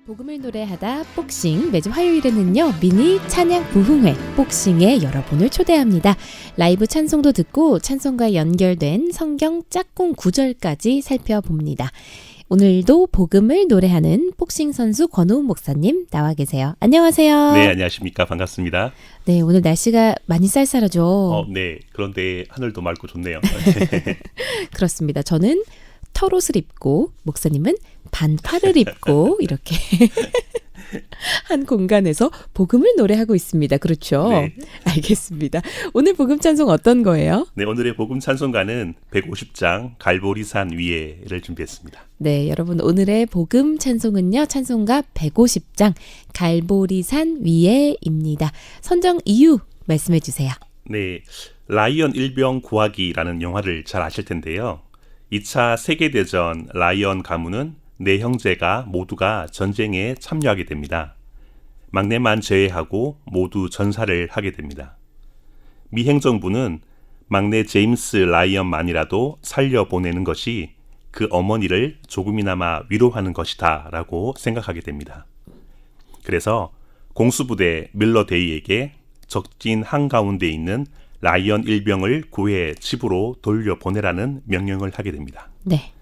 복음을 노래하다 복싱 매주 화요일에는요 미니 찬양 부흥회 복싱에 여러분을 초대합니다. 라이브 찬송도 듣고 찬송과 연결된 성경 짝꿍 구절까지 살펴봅니다. 오늘도 복음을 노래하는 복싱 선수 권호훈 목사님 나와 계세요. 안녕하세요. 네, 안녕하십니까. 반갑습니다. 네, 오늘 날씨가 많이 쌀쌀하죠. 네. 그런데 하늘도 맑고 좋네요. 그렇습니다. 저는 털옷을 입고 목사님은 반팔을 입고 이렇게 한 공간에서 복음을 노래하고 있습니다. 그렇죠? 네. 알겠습니다. 오늘 복음 찬송 어떤 거예요? 네, 오늘의 복음 찬송가는 150장 갈보리산 위에를 준비했습니다. 네, 여러분 오늘의 복음 찬송은요. 찬송가 150장 갈보리산 위에입니다. 선정 이유 말씀해 주세요. 네, 라이언 일병 구하기라는 영화를 잘 아실 텐데요. 2차 세계대전 라이언 가문은 네 형제가 모두가 전쟁에 참여하게 됩니다. 막내만 제외하고 모두 전사를 하게 됩니다. 미 행정부는 막내 제임스 라이언만이라도 살려보내는 것이 그 어머니를 조금이나마 위로하는 것이다 라고 생각하게 됩니다. 그래서 공수부대 밀러데이에게 적진 한가운데 있는 라이언 일병을 구해 집으로 돌려보내라는 명령을 하게 됩니다. 네.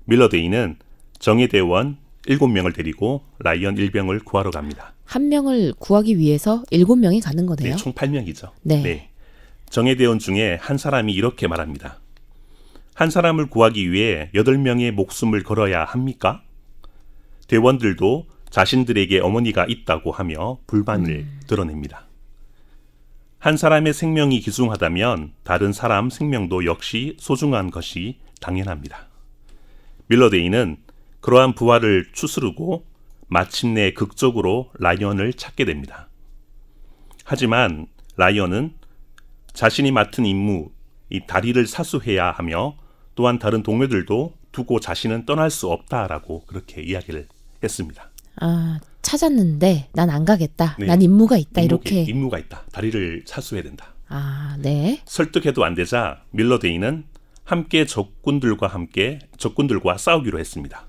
밀러데이는 정예대원 7명을 데리고 라이언 일병을 구하러 갑니다. 한 명을 구하기 위해서 7명이 가는 거네요. 네, 총 8명이죠. 네. 정예대원 중에 한 사람이 이렇게 말합니다. 한 사람을 구하기 위해 8명의 목숨을 걸어야 합니까? 대원들도 자신들에게 어머니가 있다고 하며 불만을 드러냅니다. 한 사람의 생명이 귀중하다면 다른 사람 생명도 역시 소중한 것이 당연합니다. 밀러데이는 그러한 부활을 추스르고 마침내 극적으로 라이언을 찾게 됩니다. 하지만 라이언은 자신이 맡은 임무, 이 다리를 사수해야 하며 또한 다른 동료들도 두고 자신은 떠날 수 없다라고 그렇게 이야기를 했습니다. 아, 찾았는데 난 안 가겠다. 네. 난 임무가 있다. 이렇게. 임무가 있다. 다리를 사수해야 된다. 아, 네. 설득해도 안 되자 밀러데이는 함께 적군들과 싸우기로 했습니다.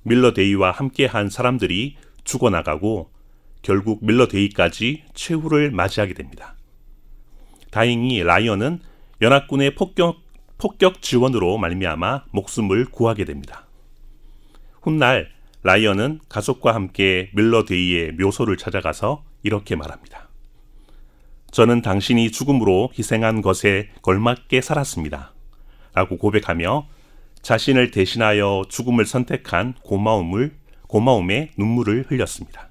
밀러데이와 함께한 사람들이 죽어나가고 결국 밀러데이까지 최후를 맞이하게 됩니다. 다행히 라이언은 연합군의 폭격 지원으로 말미암아 목숨을 구하게 됩니다. 훗날 라이언은 가족과 함께 밀러데이의 묘소를 찾아가서 이렇게 말합니다. 저는 당신이 죽음으로 희생한 것에 걸맞게 살았습니다. 라고 고백하며 자신을 대신하여 죽음을 선택한 고마움에 눈물을 흘렸습니다.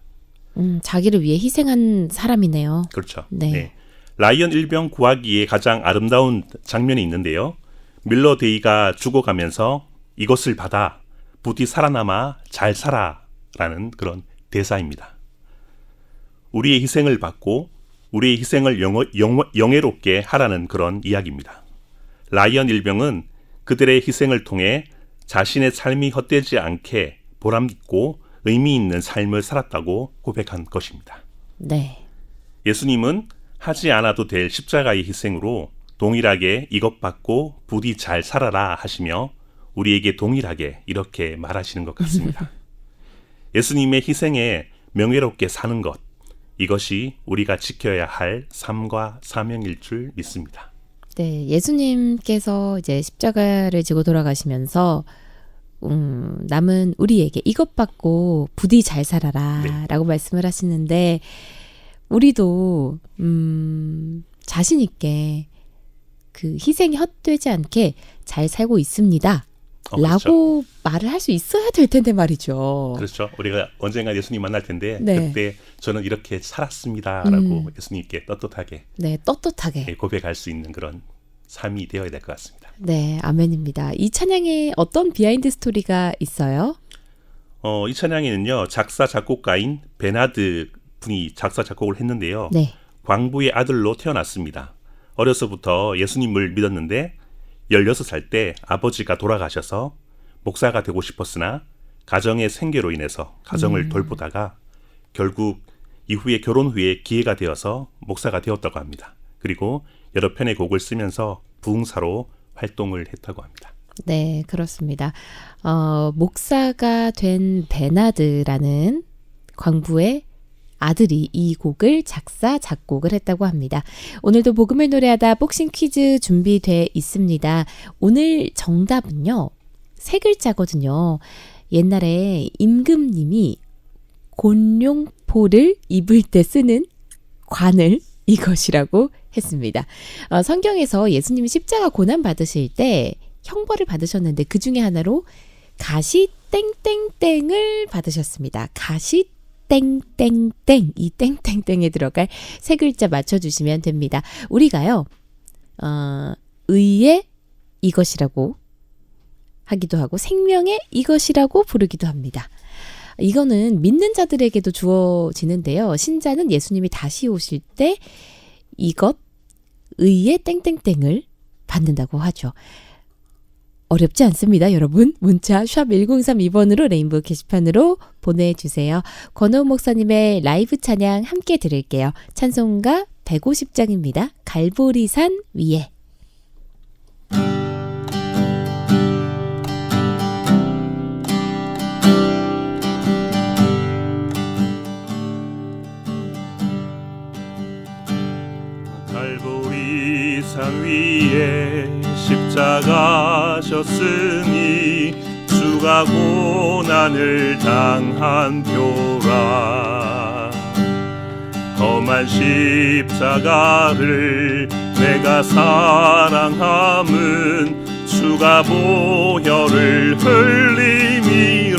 자기를 위해 희생한 사람이네요. 그렇죠. 네. 라이언 일병 구하기에 가장 아름다운 장면이 있는데요. 밀러데이가 죽어가면서 이것을 받아 부디 살아남아 잘 살아라는 그런 대사입니다. 우리의 희생을 받고 우리의 희생을 영예롭게 하라는 그런 이야기입니다. 라이언 일병은 그들의 희생을 통해 자신의 삶이 헛되지 않게 보람있고 의미 있는 삶을 살았다고 고백한 것입니다. 네. 예수님은 하지 않아도 될 십자가의 희생으로 동일하게 이것 받고 부디 잘 살아라 하시며 우리에게 동일하게 이렇게 말하시는 것 같습니다. 예수님의 희생에 명예롭게 사는 것, 이것이 우리가 지켜야 할 삶과 사명일 줄 믿습니다. 네, 예수님께서 이제 십자가를 지고 돌아가시면서 남은 우리에게 이것 받고 부디 잘 살아라 라고 말씀을 하시는데 우리도 자신 있게 그 희생이 헛되지 않게 잘 살고 있습니다. 라고 말을 할 수 있어야 될 텐데 말이죠. 그렇죠. 우리가 언젠가 예수님 만날 텐데 네. 그때 저는 이렇게 살았습니다라고 예수님께 떳떳하게 고백할 수 있는 그런 삶이 되어야 될 것 같습니다. 네, 아멘입니다. 이 찬양에 어떤 비하인드 스토리가 있어요? 이 찬양에는요. 작사 작곡가인 베나드 분이 작사 작곡을 했는데요. 네. 광부의 아들로 태어났습니다. 어려서부터 예수님을 믿었는데 16살 때 아버지가 돌아가셔서 목사가 되고 싶었으나 가정의 생계로 인해서 가정을 돌보다가 결국 이후에 결혼 후에 기회가 되어서 목사가 되었다고 합니다. 그리고 여러 편의 곡을 쓰면서 부흥사로 활동을 했다고 합니다. 네, 그렇습니다. 목사가 된 베나드라는 광부의 아들이 이 곡을 작사, 작곡을 했다고 합니다. 오늘도 복음을 노래하다 복싱 퀴즈 준비돼 있습니다. 오늘 정답은요. 세 글자거든요. 옛날에 임금님이 곤룡포를 입을 때 쓰는 관을 이것이라고 했습니다. 성경에서 예수님이 십자가 고난 받으실 때 형벌을 받으셨는데 그 중에 하나로 가시 땡땡땡을 받으셨습니다. 가시 땡땡땡, 이 땡땡땡에 들어갈 세 글자 맞춰주시면 됩니다. 우리가요, 의의 이것이라고 하기도 하고 생명의 이것이라고 부르기도 합니다. 이거는 믿는 자들에게도 주어지는데요. 신자는 예수님이 다시 오실 때 이것, 의의 땡땡땡을 받는다고 하죠. 어렵지 않습니다, 여러분. 문자 샵 1032번으로 레인보우 게시판으로 보내주세요. 권호은 목사님의 라이브 찬양 함께 들을게요. 찬송가 150장입니다. 갈보리산 위에. 갈보리산 위에 십자가셨으니 주가 고난을 당한 표라. 험한 십자가를 내가 사랑함은 주가 보혈을 흘림이라.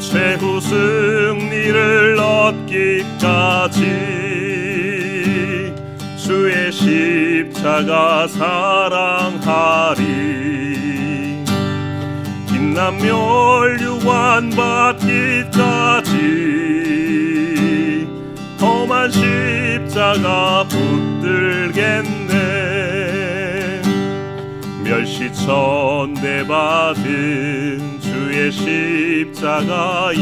최후 승리를 얻기까지 주의 십자가 사랑하리. 빛난 멸류관 받기까지 험한 십자가 붙들겠네. 멸시천대 받은 주의 십자가에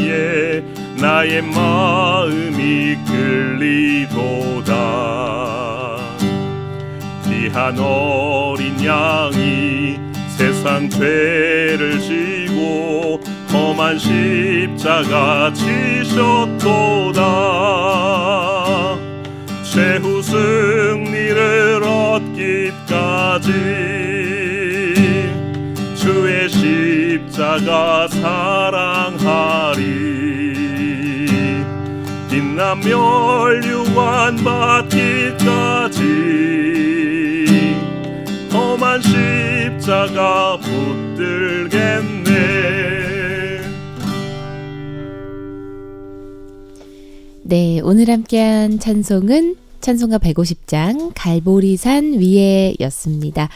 나의 마음이 끌리도다. 귀한 어린 양이 세상 죄를 지고 험한 십자가 지셨도다. 최후 승리를 얻기까지 주의 십자가 사랑하리. 빛난 멸류관 받기까지 험한 십자가 붙들겠네. 네, 오늘 함께한 찬송은 찬송가 150장 갈보리산 위에 였습니다.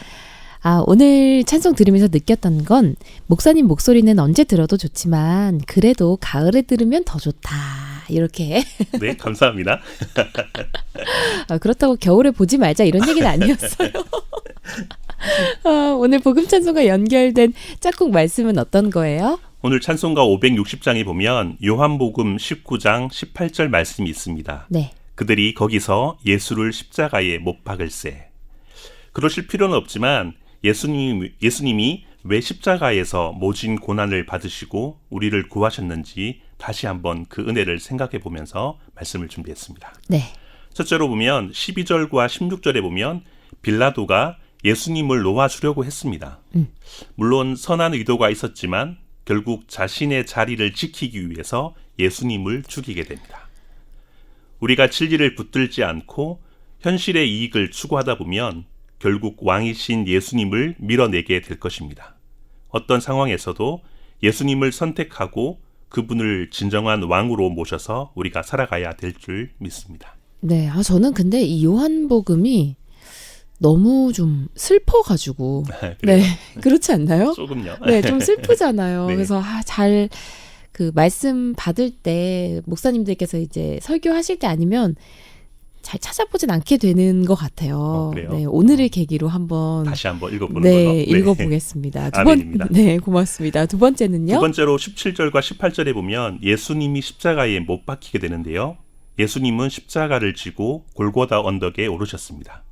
오늘 찬송 들으면서 느꼈던 건 목사님 목소리는 언제 들어도 좋지만 그래도 가을에 들으면 더 좋다. 이렇게. 네, 감사합니다. 그렇다고 겨울에 보지 말자 이런 얘기는 아니었어요. 오늘 복음 찬송과 연결된 짝꿍 말씀은 어떤 거예요? 오늘 찬송가 560장에 보면 요한복음 19장 18절 말씀이 있습니다. 네. 그들이 거기서 예수를 십자가에 못 박을세. 그러실 필요는 없지만 예수님이 왜 십자가에서 모진 고난을 받으시고 우리를 구하셨는지 다시 한번 그 은혜를 생각해 보면서 말씀을 준비했습니다. 네. 첫째로 보면 12절과 16절에 보면 빌라도가 예수님을 놓아주려고 했습니다. 물론 선한 의도가 있었지만 결국 자신의 자리를 지키기 위해서 예수님을 죽이게 됩니다. 우리가 진리를 붙들지 않고 현실의 이익을 추구하다 보면 결국 왕이신 예수님을 밀어내게 될 것입니다. 어떤 상황에서도 예수님을 선택하고 그분을 진정한 왕으로 모셔서 우리가 살아가야 될 줄 믿습니다. 네, 저는 근데 이 요한복음이 너무 좀 슬퍼가지고 네, 그렇지 않나요? 조금요. 네, 좀 슬프잖아요. 네. 그래서 잘 그 말씀 받을 때 목사님들께서 이제 설교하실 때 아니면 잘 찾아보진 않게 되는 것 같아요. 그래요? 네, 오늘을 계기로 한번 다시 한번 읽어보는 네, 걸로. 읽어보겠습니다. 아멘입니다. 네, 고맙습니다. 두 번째는요? 두 번째로 17절과 18절에 보면 예수님이 십자가에 못 박히게 되는데요. 예수님은 십자가를 지고 골고다 언덕에 오르셨습니다.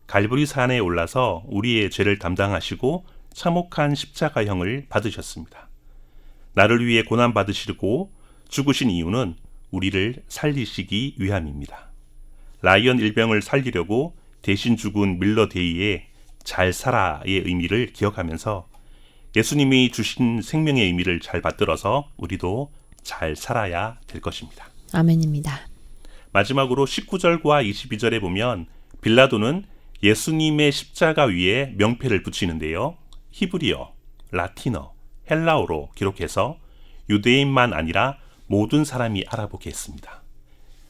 갈보리 산에 올라서 우리의 죄를 담당하시고 참혹한 십자가형을 받으셨습니다. 나를 위해 고난 받으시고 죽으신 이유는 우리를 살리시기 위함입니다. 라이언 일병을 살리려고 대신 죽은 밀러 데이의 잘 살아의 의미를 기억하면서 예수님이 주신 생명의 의미를 잘 받들어서 우리도 잘 살아야 될 것입니다. 아멘입니다. 마지막으로 19절과 22절에 보면 빌라도는 예수님의 십자가 위에 명패를 붙이는데요. 히브리어, 라틴어, 헬라어로 기록해서 유대인만 아니라 모든 사람이 알아보게 했습니다.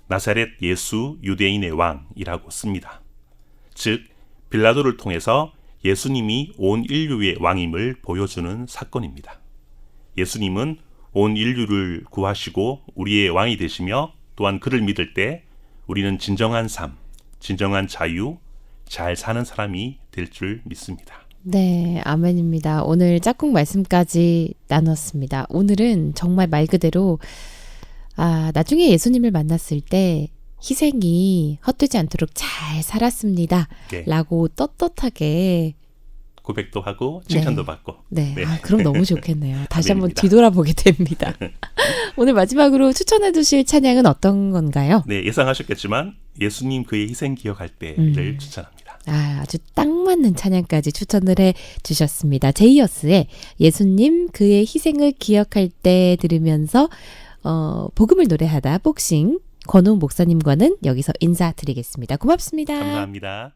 나사렛 예수 유대인의 왕이라고 씁니다. 즉 빌라도를 통해서 예수님이 온 인류의 왕임을 보여주는 사건입니다. 예수님은 온 인류를 구하시고 우리의 왕이 되시며 또한 그를 믿을 때 우리는 진정한 삶, 진정한 자유, 잘 사는 사람이 될 줄 믿습니다. 네, 아멘입니다. 오늘 짝꿍 말씀까지 나눴습니다. 오늘은 정말 말 그대로 나중에 예수님을 만났을 때 희생이 헛되지 않도록 잘 살았습니다. 네. 라고 떳떳하게 고백도 하고 칭찬도 받고. 네, 네. 그럼 너무 좋겠네요. 다시 한번 아멘입니다. 뒤돌아보게 됩니다. 오늘 마지막으로 추천해 주실 찬양은 어떤 건가요? 네, 예상하셨겠지만 예수님 그의 희생 기억할 때를 추천합니다. 아주 딱 맞는 찬양까지 추천을 해 주셨습니다. 제이어스의 예수님 그의 희생을 기억할 때 들으면서 복음을 노래하다 복싱 권호은 목사님과는 여기서 인사드리겠습니다. 고맙습니다. 감사합니다.